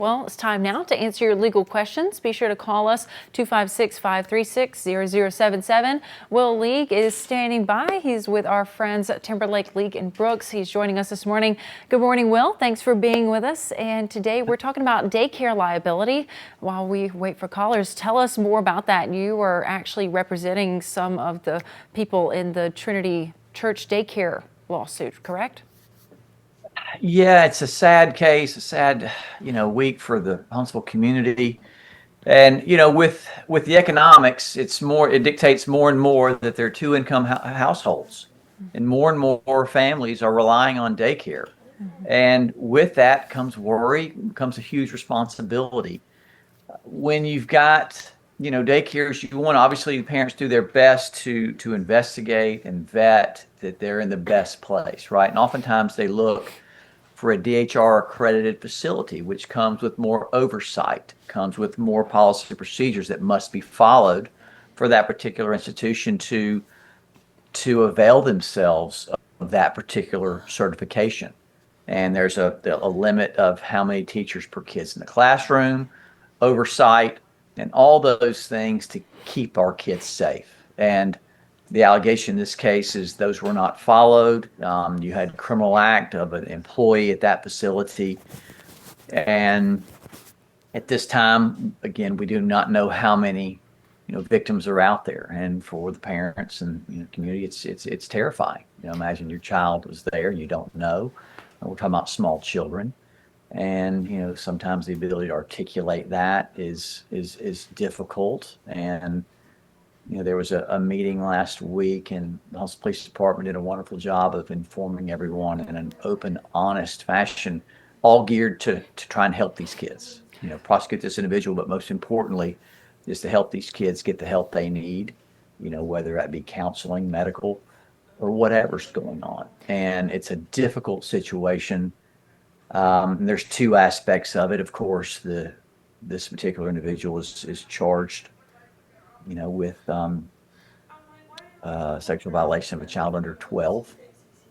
Well, it's time now to answer your legal questions. Be sure to call us 256-536-0077. Will League is standing by. He's with our friends at Timberlake, League and Brooks. He's joining us this morning. Good morning, Will. Thanks for being with us. And today we're talking about daycare liability. While we wait for callers, tell us more about that. You are actually representing some of the people in the Trinity Church daycare lawsuit, correct? Yeah, it's a sad case, a sad, week for the Huntsville community. And, with the economics, it dictates more and more that they're two-income households. And more families are relying on daycare. And with that comes worry, comes a huge responsibility. When you've got, daycares, obviously the parents do their best to investigate and vet that they're in the best place, right? And oftentimes they look for a DHR accredited facility, which comes with more oversight, comes with more policy procedures that must be followed for that particular institution to avail themselves of that particular certification. And there's a limit of how many teachers per kids in the classroom, oversight, and all those things to keep our kids safe. And the allegation in this case is those were not followed. You had criminal act of an employee at that facility. And at this time, again, we do not know how many, victims are out there. And for the parents and community, it's terrifying. Imagine your child was there and you don't know. We're talking about small children. And, sometimes the ability to articulate that is difficult. And there was a meeting last week, and the Huntsville Police Department did a wonderful job of informing everyone in an open, honest fashion, all geared to try and help these kids, prosecute this individual, but most importantly, is to help these kids get the help they need, whether that be counseling, medical, or whatever's going on. And it's a difficult situation. There's two aspects of it. Of course, this particular individual is charged with sexual violation of a child under 12,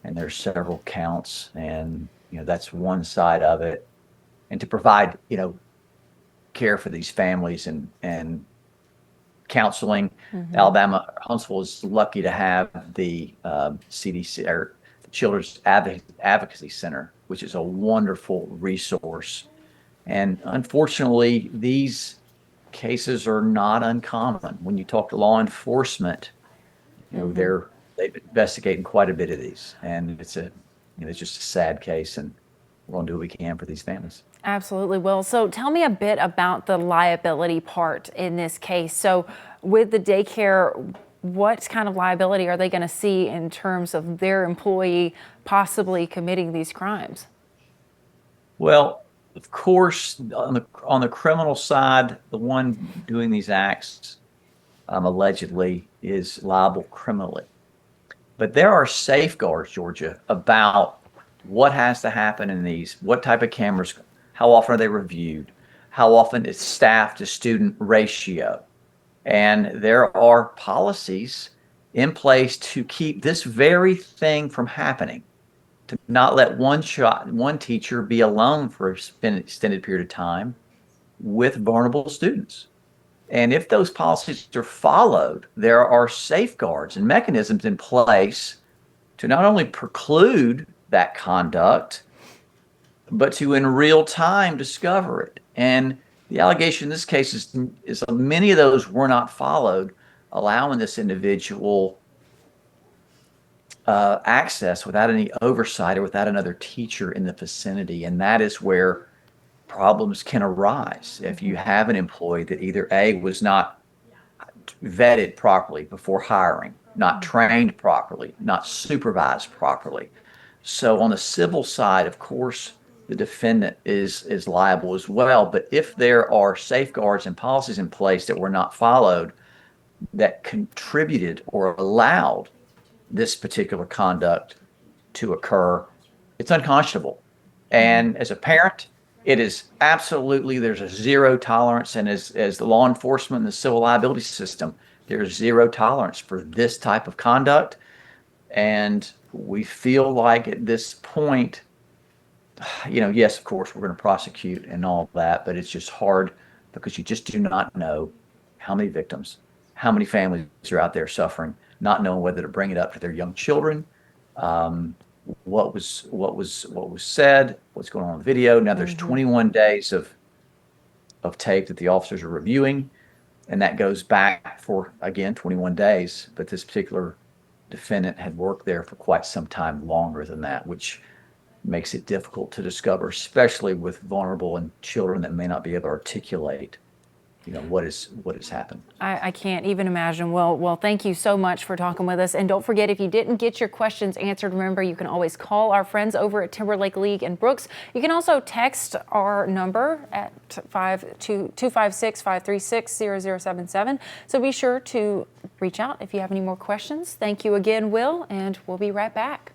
and there's several counts, and that's one side of it. And to provide care for these families and counseling, Alabama Huntsville is lucky to have the CDC or the Children's Advocacy Center, which is a wonderful resource. And unfortunately, these cases are not uncommon. When you talk to law enforcement, they're investigating quite a bit of these, and it's just a sad case, and we're going to do what we can for these families. Absolutely, Will. So tell me a bit about the liability part in this case. So with the daycare, what kind of liability are they going to see in terms of their employee possibly committing these crimes? Well, of course, on the criminal side, the one doing these acts allegedly is liable criminally. But there are safeguards, Georgia, about what has to happen in these, what type of cameras, how often are they reviewed, how often is staff to student ratio. And there are policies in place to keep this very thing from happening, to not let one teacher be alone for an extended period of time with vulnerable students. And if those policies are followed, there are safeguards and mechanisms in place to not only preclude that conduct, but to in real time discover it. And the allegation in this case is many of those were not followed, allowing this individual access without any oversight or without another teacher in the vicinity. And that is where problems can arise. If you have an employee that either A, was not vetted properly before hiring, not trained properly, not supervised properly. So on the civil side, of course, the defendant is liable as well. But if there are safeguards and policies in place that were not followed, that contributed or allowed this particular conduct to occur, it's unconscionable. And as a parent, it is absolutely, there's a zero tolerance. And as the law enforcement and the civil liability system, there's zero tolerance for this type of conduct. And we feel like at this point, yes, of course, we're going to prosecute and all that, but it's just hard because you just do not know how many victims, how many families are out there suffering, not knowing whether to bring it up to their young children. Um, what was said, what's going on in the video. Now there's 21 days of tape that the officers are reviewing, and that goes back for again 21 days. But this particular defendant had worked there for quite some time longer than that, which makes it difficult to discover, especially with vulnerable and children that may not be able to articulate, what has happened. I can't even imagine. Well, thank you so much for talking with us. And don't forget, if you didn't get your questions answered, remember, you can always call our friends over at Timberlake League in Brooks. You can also text our number at 256-536-0077. So be sure to reach out if you have any more questions. Thank you again, Will, and we'll be right back.